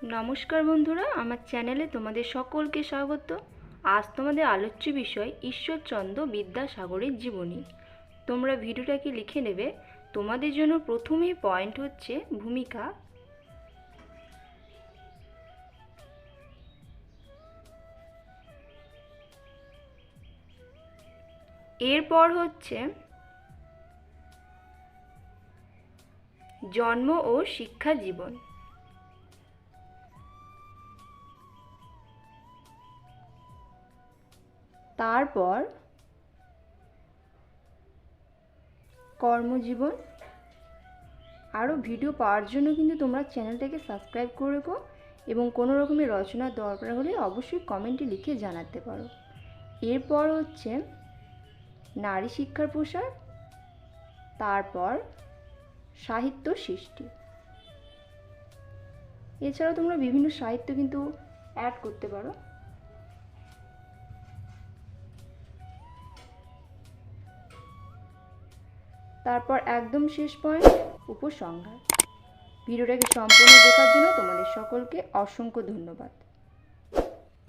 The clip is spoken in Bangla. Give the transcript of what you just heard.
নমস্কার বন্ধুরা, আমার চ্যানেলে তোমাদের সকলকে স্বাগত। আজ তোমাদের আলোচ্য বিষয় ঈশ্বরচন্দ্র বিদ্যাসাগরের জীবনী। তোমরা ভিডিওটাকে লিখে নেবে। তোমাদের জন্য প্রথমেই পয়েন্ট হচ্ছে ভূমিকা। এরপর হচ্ছে জন্ম ও শিক্ষা জীবন। তারপর কর্মজীবন। আরও ভিডিও পাওয়ার জন্য কিন্তু তোমরা চ্যানেলটাকে সাবস্ক্রাইব করে রেখো এবং কোনো রকমের রচনার দরকার হলে অবশ্যই কমেন্টে লিখে জানাতে পারো। এরপর হচ্ছে নারী শিক্ষার প্রসার, তারপর সাহিত্য সৃষ্টি। এছাড়াও তোমরা বিভিন্ন সাহিত্য কিন্তু অ্যাড করতে পারো। তারপর একদম শেষ পয়েন্ট উপসংহার। ভিডিওটাকে সম্পূর্ণ দেখার জন্য তোমাদের সকলকে অসংখ্য ধন্যবাদ।